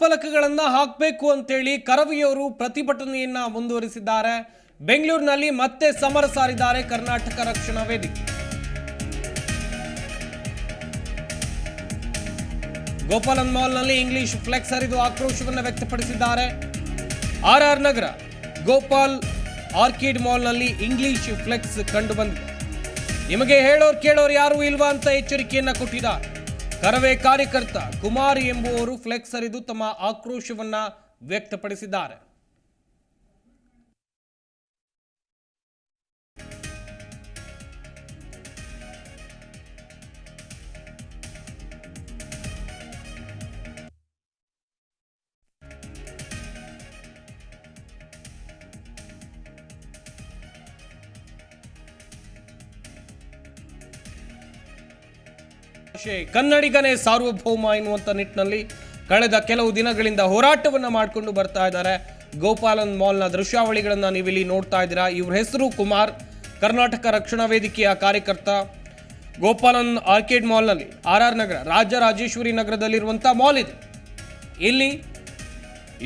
ಫಲಕಗಳನ್ನು ಹಾಕಬೇಕು ಅಂತೇಳಿ ಕರವಿಯವರು ಪ್ರತಿಭಟನೆಯನ್ನ ಮುಂದುವರಿಸಿದ್ದಾರೆ. ಬೆಂಗಳೂರಿನಲ್ಲಿ ಮತ್ತೆ ಸಮರ ಸಾರಿದ್ದಾರೆ ಕರ್ನಾಟಕ ರಕ್ಷಣಾ ವೇದಿಕೆ. ಗೋಪಾಲನ್ ಮಾಲ್ನಲ್ಲಿ ಇಂಗ್ಲಿಷ್ ಫ್ಲೆಕ್ಸ್ ಹರಿದು ಆಕ್ರೋಶವನ್ನು ವ್ಯಕ್ತಪಡಿಸಿದ್ದಾರೆ. ಆರ್ಆರ್ ನಗರ ಗೋಪಾಲ್ ಆರ್ಕಿಡ್ ಮಾಲ್ನಲ್ಲಿ ಇಂಗ್ಲಿಷ್ ಫ್ಲೆಕ್ಸ್ ಕಂಡು ಬಂದಿದೆ. ನಿಮಗೆ ಹೇಳೋರು ಕೇಳೋರು ಯಾರು ಇಲ್ವಾ ಅಂತ ಎಚ್ಚರಿಕೆಯನ್ನ ಕೊಟ್ಟಿದ್ದಾರೆ. ಕರವೇ ಕಾರ್ಯಕರ್ತ ಕುಮಾರ್ ಎಂಬುವರು ಫ್ಲೆಕ್ಸ್ ಹರಿದು ತಮ್ಮ ಆಕ್ರೋಶವನ್ನ ವ್ಯಕ್ತಪಡಿಸಿದ್ದಾರೆ. ಕನ್ನಡಿಗನೇ ಸಾರ್ವಭೌಮ ಎನ್ನುವಂತ ನಿಟ್ಟಿನಲ್ಲಿ ಕಳೆದ ಕೆಲವು ದಿನಗಳಿಂದ ಹೋರಾಟವನ್ನ ಮಾಡಿಕೊಂಡು ಬರ್ತಾ ಇದ್ದಾರೆ. ಗೋಪಾಲನ್ ಮಾಲ್ನ ದೃಶ್ಯಾವಳಿಗಳನ್ನ ನೀವಿಲ್ಲಿ ನೋಡ್ತಾ ಇದ್ದೀರಾ. ಇವ್ರ ಹೆಸರು ಕುಮಾರ್, ಕರ್ನಾಟಕ ರಕ್ಷಣಾ ವೇದಿಕೆಯ ಕಾರ್ಯಕರ್ತ. ಗೋಪಾಲನ್ ಆರ್ಕಿಡ್ ಮಾಲ್ನಲ್ಲಿ ಆರ್ಆರ್ ನಗರ ರಾಜರಾಜೇಶ್ವರಿ ನಗರದಲ್ಲಿರುವಂಥ ಮಾಲ್ ಇದೆ. ಇಲ್ಲಿ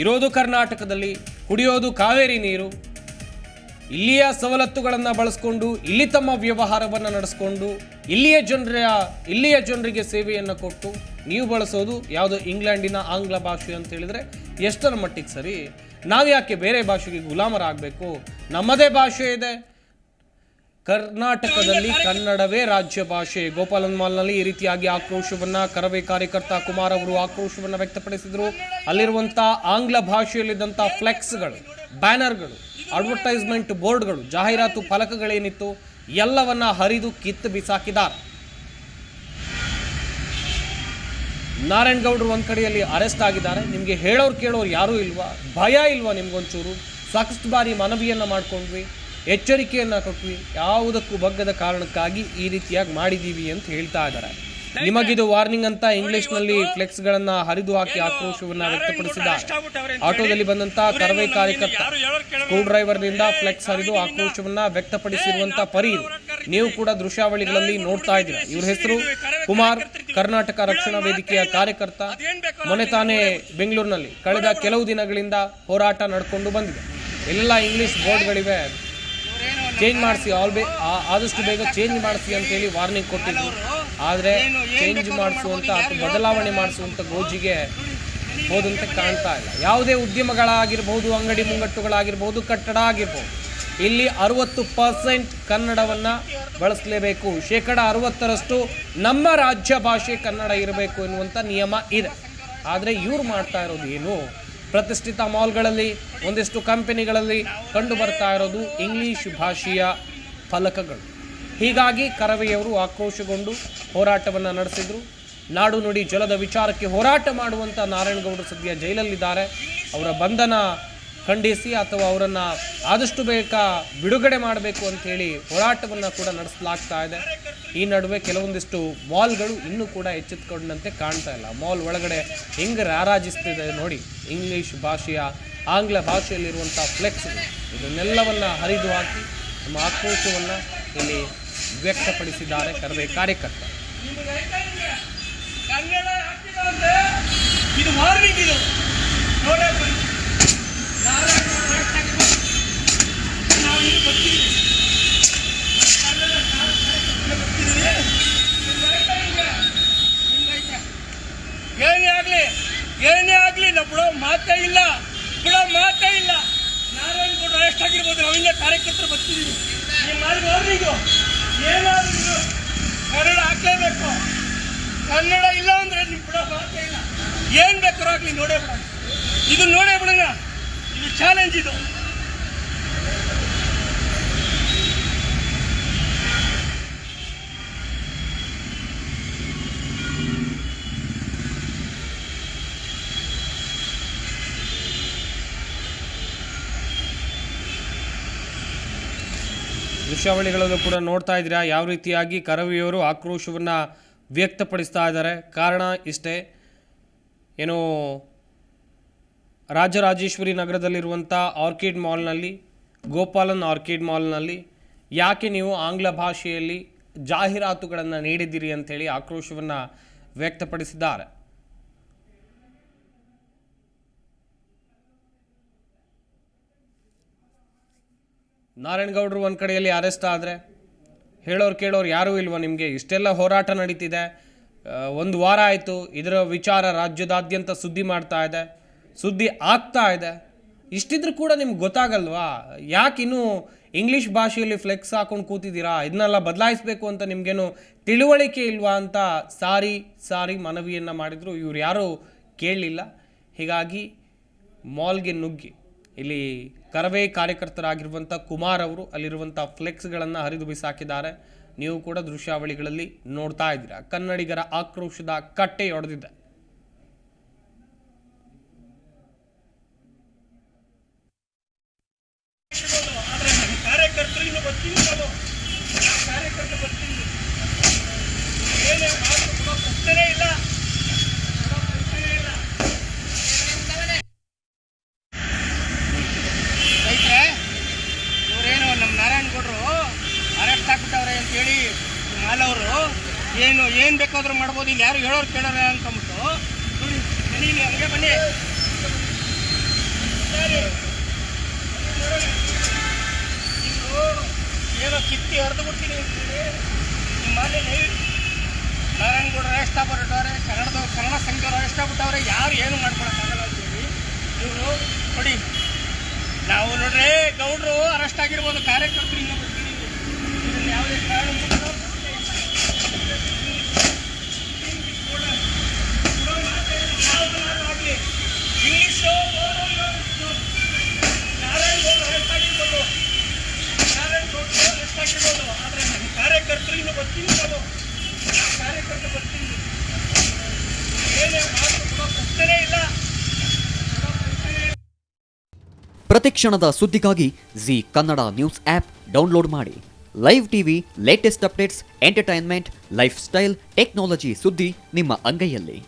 ಇರೋದು ಕರ್ನಾಟಕದಲ್ಲಿ, ಕುಡಿಯೋದು ಕಾವೇರಿ ನೀರು, ಇಲ್ಲಿಯ ಸವಲತ್ತುಗಳನ್ನು ಬಳಸ್ಕೊಂಡು ಇಲ್ಲಿ ತಮ್ಮ ವ್ಯವಹಾರವನ್ನು ನಡೆಸ್ಕೊಂಡು ಇಲ್ಲಿಯ ಜನರಿಗೆ ಸೇವೆಯನ್ನು ಕೊಟ್ಟು ನೀವು ಬಳಸೋದು ಯಾವುದೋ ಇಂಗ್ಲೆಂಡಿನ ಆಂಗ್ಲ ಭಾಷೆ ಅಂತ ಹೇಳಿದ್ರೆ ಎಷ್ಟರ ಮಟ್ಟಿಗೆ ಸರಿ? ನಾವು ಯಾಕೆ ಬೇರೆ ಭಾಷೆಗೆ ಗುಲಾಮರಾಗಬೇಕು? ನಮ್ಮದೇ ಭಾಷೆ ಇದೆ. ಕರ್ನಾಟಕದಲ್ಲಿ ಕನ್ನಡವೇ ರಾಜ್ಯ ಭಾಷೆ. ಗೋಪಾಲನ್ ಮಾಲ್ನಲ್ಲಿ ಈ ರೀತಿಯಾಗಿ ಆಕ್ರೋಶವನ್ನ ಕರವೇ ಕಾರ್ಯಕರ್ತ ಕುಮಾರ್ ಅವರು ಆಕ್ರೋಶವನ್ನು ವ್ಯಕ್ತಪಡಿಸಿದರು. ಅಲ್ಲಿರುವಂಥ ಆಂಗ್ಲ ಭಾಷೆಯಲ್ಲಿದ್ದಂಥ ಫ್ಲೆಕ್ಸ್ಗಳು, ಬ್ಯಾನರ್ಗಳು, ಅಡ್ವರ್ಟೈಸ್ಮೆಂಟ್ ಬೋರ್ಡ್ಗಳು, ಜಾಹೀರಾತು ಫಲಕಗಳೇನಿತ್ತು ಎಲ್ಲವನ್ನ ಹರಿದು ಕಿತ್ತು ಬಿಸಾಕಿದ್ದಾರೆ. ನಾರಾಯಣಗೌಡರು ಒಂದ್ ಕಡೆಯಲ್ಲಿ ಅರೆಸ್ಟ್ ಆಗಿದ್ದಾರೆ. ನಿಮಗೆ ಹೇಳೋರು ಕೇಳೋರು ಯಾರೂ ಇಲ್ವಾ? ಭಯ ಇಲ್ವಾ ನಿಮ್ಗೊಂಚೂರು? ಸಾಕಷ್ಟು ಬಾರಿ ಮನವಿಯನ್ನ ಮಾಡ್ಕೊಂಡ್ವಿ, ಎಚ್ಚರಿಕೆಯನ್ನ ಕೊಟ್ವಿ, ಯಾವುದಕ್ಕೂ ಬಗ್ಗದ ಕಾರಣಕ್ಕಾಗಿ ಈ ರೀತಿಯಾಗಿ ಮಾಡಿದೀವಿ ಅಂತ ಹೇಳ್ತಾ ಇದ್ದಾರೆ. ನಿಮಗಿದು ವಾರ್ನಿಂಗ್ ಅಂತ ಇಂಗ್ಲಿಷ್ನಲ್ಲಿ ಫ್ಲೆಕ್ಸ್ಗಳನ್ನ ಹರಿದು ಹಾಕಿ ಆಕ್ರೋಶವನ್ನ ವ್ಯಕ್ತಪಡಿಸಿದ್ದಾರೆ. ಆಟೋದಲ್ಲಿ ಬಂದಂತ ಕರವೇ ಕಾರ್ಯಕರ್ತ ಸ್ಕ್ರೂ ಡ್ರೈವರ್ನಿಂದ ಫ್ಲೆಕ್ಸ್ ಹರಿದು ಆಕ್ರೋಶವನ್ನ ವ್ಯಕ್ತಪಡಿಸಿರುವಂತ ಪರಿ ನೀವು ಕೂಡ ದೃಶ್ಯಾವಳಿಗಳಲ್ಲಿ ನೋಡ್ತಾ ಇದ್ದೀರಾ. ಇವ್ರ ಹೆಸರು ಕುಮಾರ್, ಕರ್ನಾಟಕ ರಕ್ಷಣಾ ವೇದಿಕೆಯ ಕಾರ್ಯಕರ್ತ. ಮೊನ್ನೆ ತಾನೇ ಬೆಂಗಳೂರಿನಲ್ಲಿ ಕಳೆದ ಕೆಲವು ದಿನಗಳಿಂದ ಹೋರಾಟ ನಡ್ಕೊಂಡು ಬಂದಿದೆ. ಎಲ್ಲೆಲ್ಲ ಇಂಗ್ಲಿಷ್ ಬೋರ್ಡ್ಗಳಿವೆ, ಚೇಂಜ್ ಮಾಡಿಸಿ, ಆದಷ್ಟು ಬೇಗ ಚೇಂಜ್ ಮಾಡಿಸಿ ಅಂತೇಳಿ ವಾರ್ನಿಂಗ್ ಕೊಟ್ಟಿದ್ರು. ಆದರೆ ಚೇಂಜ್ ಮಾಡಿಸುವಂಥ ಅಥವಾ ಬದಲಾವಣೆ ಮಾಡಿಸುವಂಥ ಗೋಜಿಗೆ ಹೋದಂತೆ ಕಾಣ್ತಾ ಇಲ್ಲ. ಯಾವುದೇ ಉದ್ಯಮಗಳಾಗಿರ್ಬೋದು, ಅಂಗಡಿ ಮುಂಗಟ್ಟುಗಳಾಗಿರ್ಬೋದು, ಕಟ್ಟಡ ಆಗಿರ್ಬೋದು, ಇಲ್ಲಿ 60% ಕನ್ನಡವನ್ನು ಬಳಸಲೇಬೇಕು. 60% ನಮ್ಮ ರಾಜ್ಯ ಭಾಷೆ ಕನ್ನಡ ಇರಬೇಕು ಎನ್ನುವಂಥ ನಿಯಮ ಇದೆ. ಆದರೆ ಇವ್ರು ಮಾಡ್ತಾ ಇರೋದು ಏನು? ಪ್ರತಿಷ್ಠಿತ ಮಾಲ್ಗಳಲ್ಲಿ, ಒಂದಿಷ್ಟು ಕಂಪನಿಗಳಲ್ಲಿ ಕಂಡು ಬರ್ತಾ ಇರೋದು ಇಂಗ್ಲಿಷ್ ಭಾಷೆಯ ಫಲಕಗಳು. ಹೀಗಾಗಿ ಕರವೆಯವರು ಆಕ್ರೋಶಗೊಂಡು ಹೋರಾಟವನ್ನು ನಡೆಸಿದರು. ನಾಡು ನುಡಿ ಜಲದ ವಿಚಾರಕ್ಕೆ ಹೋರಾಟ ಮಾಡುವಂಥ ನಾರಾಯಣಗೌಡರು ಸದ್ಯ ಜೈಲಲ್ಲಿದ್ದಾರೆ. ಅವರ ಬಂಧನ ಖಂಡಿಸಿ ಅಥವಾ ಅವರನ್ನು ಆದಷ್ಟು ಬೇಗ ಬಿಡುಗಡೆ ಮಾಡಬೇಕು ಅಂಥೇಳಿ ಹೋರಾಟವನ್ನು ಕೂಡ ನಡೆಸಲಾಗ್ತಾ ಇದೆ. ಈ ನಡುವೆ ಕೆಲವೊಂದಿಷ್ಟು ಮಾಲ್ಗಳು ಇನ್ನೂ ಕೂಡ ಎಚ್ಚೆತ್ತುಕೊಂಡಂತೆ ಕಾಣ್ತಾ ಇಲ್ಲ. ಮಾಲ್ ಒಳಗಡೆ ಹೆಂಗೆ ರಾರಾಜಿಸ್ತಿದೆ ನೋಡಿ, ಇಂಗ್ಲೀಷ್ ಭಾಷೆಯ, ಆಂಗ್ಲ ಭಾಷೆಯಲ್ಲಿರುವಂಥ ಫ್ಲೆಕ್ಸ್ಗಳು, ಇದನ್ನೆಲ್ಲವನ್ನು ಹರಿದು ಹಾಕಿ ನಮ್ಮ ಆಕ್ರೋಶವನ್ನು ಇಲ್ಲಿ ವ್ಯಕ್ತಪಡಿಸಿದ್ದಾರೆ ಕರವೇ ಕಾರ್ಯಕರ್ತ. ಏನೇ ಆಗ್ಲಿ ನಾವು ಬಿಡೋ ಮಾತೇ ಇಲ್ಲ. ನಾರಾಯಣಗೌಡರು ಅರೆಸ್ಟ್ ಆಗಿರ್ಬೋದು, ನಾವಿಂದ ಕಾರ್ಯಕರ್ತರು ಬರ್ತಿದ್ದೀವಿ. ನೀವು ಮಾಡಿದ್ರು ಏನಾದ್ರು ಕನ್ನಡ ಹಾಕ್ಲೇಬೇಕು. ಕನ್ನಡ ಇಲ್ಲ ಅಂದ್ರೆ ನೀವು ಬಿಡೋ ಮಾತೇ ಇಲ್ಲ. ಏನ್ ಬೇಕಾದ್ರೂ ಆಗ್ಲಿ ನೋಡೇ ಬಿಡೋಣ, ಇದು ನೋಡೇ ಬಿಡೋಣ. ಇದು ಚಾಲೆಂಜ್. ಇದು ದೃಶ್ಯಾವಳಿಗಳಲ್ಲೂ ಕೂಡ ನೋಡ್ತಾ ಇದ್ದೀರಾ ಯಾವ ರೀತಿಯಾಗಿ ಕರವೆಯವರು ಆಕ್ರೋಶವನ್ನು ವ್ಯಕ್ತಪಡಿಸ್ತಾ ಇದ್ದಾರೆ. ಕಾರಣ ಇಷ್ಟೇ, ಏನು ರಾಜರಾಜೇಶ್ವರಿ ನಗರದಲ್ಲಿರುವಂಥ ಆರ್ಕಿಡ್ ಮಾಲ್ನಲ್ಲಿ, ಗೋಪಾಲನ್ ಆರ್ಕಿಡ್ ಮಾಲ್ನಲ್ಲಿ ಯಾಕೆ ನೀವು ಆಂಗ್ಲ ಭಾಷೆಯಲ್ಲಿ ಜಾಹೀರಾತುಗಳನ್ನು ನೀಡಿದ್ದೀರಿ ಅಂಥೇಳಿ ಆಕ್ರೋಶವನ್ನು ವ್ಯಕ್ತಪಡಿಸಿದ್ದಾರೆ. ನಾರಾಯಣಗೌಡರು ಒಂದು ಕಡೆಯಲ್ಲಿ ಅರೆಸ್ಟ್ ಆದರೆ ಹೇಳೋರು ಕೇಳೋರು ಯಾರೂ ಇಲ್ವಾ ನಿಮಗೆ? ಇಷ್ಟೆಲ್ಲ ಹೋರಾಟ ನಡೀತಿದೆ, ಒಂದು ವಾರ ಆಯಿತು, ಇದರ ವಿಚಾರ ರಾಜ್ಯದಾದ್ಯಂತ ಸುದ್ದಿ ಮಾಡ್ತಾ ಇದೆ, ಸುದ್ದಿ ಆಗ್ತಾ ಇದೆ. ಇಷ್ಟಿದ್ರೂ ಕೂಡ ನಿಮ್ಗೆ ಗೊತ್ತಾಗಲ್ವಾ? ಯಾಕೆ ಇನ್ನೂ ಇಂಗ್ಲೀಷ್ ಭಾಷೆಯಲ್ಲಿ ಫ್ಲೆಕ್ಸ್ ಹಾಕೊಂಡು ಕೂತಿದ್ದೀರಾ? ಇದನ್ನೆಲ್ಲ ಬದಲಾಯಿಸಬೇಕು ಅಂತ ನಿಮಗೇನು ತಿಳುವಳಿಕೆ ಇಲ್ವಾ ಅಂತ ಸಾರಿ ಮನವಿಯನ್ನು ಮಾಡಿದರು. ಇವ್ರು ಯಾರೂ ಕೇಳಲಿಲ್ಲ. ಹೀಗಾಗಿ ಮಾಲ್ಗೆ ನುಗ್ಗಿ ಇಲ್ಲಿ ಕರವೇ ಕಾರ್ಯಕರ್ತರಾಗಿರುವಂಥ ಕುಮಾರ್ ಅವರು ಅಲ್ಲಿರುವಂಥ ಫ್ಲೆಕ್ಸ್ಗಳನ್ನು ಹರಿದು ಬಿಸಾಕಿದ್ದಾರೆ. ನೀವು ಕೂಡ ದೃಶ್ಯಾವಳಿಗಳಲ್ಲಿ ನೋಡ್ತಾ ಇದ್ದೀರಾ. ಕನ್ನಡಿಗರ ಆಕ್ರೋಶದ ಕಟ್ಟೆಯೊಡೆದಿದೆ. ಕಾರ್ಯಕರ್ತರು ಇನ್ನು ಬರ್ತೀನಿ, ಕಾರ್ಯಕರ್ತರು ಬರ್ತೀನಿ, ಏನೇ ಮಾತು ಕೂಡ ಪ್ರಶ್ನೆ ಇಲ್ಲ. ರೈತರೆ, ಇವರೇನು ನಮ್ಮ ನಾರಾಯಣಗೌಡರು ಅರೆಸ್ಟ್ ಆಗ್ಬಿಟ್ಟವ್ರೆ ಅಂತೇಳಿ ಮಾಲವರು ಏನು ಬೇಕಾದ್ರೂ ಮಾಡ್ಬೋದು, ಇಲ್ಲಿ ಯಾರು ಹೇಳೋರು ಕೇಳೋರು ಅನ್ಕೊಂಬಿಟ್ಟು ನೋಡಿ, ಬನ್ನಿ ಇಲ್ಲಿ ಹಂಗೆ ಬನ್ನಿ. ಏನೋ ಕಿತ್ತಿ ಹರಿದು ಬಿಡ್ತೀನಿ ಅಂತೇಳಿ ನಿಮ್ಮ ಮಾಲೆಯಲ್ಲಿ ನಾರಾಯಣಗೌಡರು ಅರೆಸ್ಟ್ ಆಗ್ಬಿಟ್ಟವ್ರೆ, ಕನ್ನಡ ಸಂಘದವ್ರು ಅರೆಸ್ಟ್ ಆಗ್ಬಿಟ್ಟವ್ರೆ, ಯಾರು ಏನು ಮಾಡ್ಕೊಳಕ್ಕಾಗಲ್ಲ ಅಂತೇಳಿ ಇವರು ನೋಡಿ. ನಾವು ನೋಡ್ರಿ ಗೌಡ್ರು ಅರೆಸ್ಟ್ ಆಗಿರ್ಬೋದು, ಕಾರ್ಯಕರ್ತರು ಇನ್ನೂ ಬರ್ತೀನಿ, ಇದರಲ್ಲಿ ಯಾವುದೇ ಕಾರಣ ಆಗಲಿ ಇಂಗ್ಲೀಷು ನಾರಾಯಣಗೌಡರು ಅರೆಸ್ಟ್ ಆಗಿರ್ಬೋದು, ಆದರೆ ಕಾರ್ಯಕರ್ತರು ಇನ್ನೂ ಬರ್ತೀನಿ, ಕಾರ್ಯಕರ್ತರು ಬರ್ತೀನಿ, ಏನೇ ಮಾತು ಕೂಡ ಪ್ರಶ್ನೆ ಇಲ್ಲ. ಪ್ರತಿಕ್ಷಣದ ಸುದ್ದಿಗಾಗಿ Zee Kannada news app download ಮಾಡಿ. Live TV, latest updates, entertainment, lifestyle, technology ಸುದ್ದಿ ನಿಮ್ಮ ಅಂಗೈಯಲ್ಲಿ.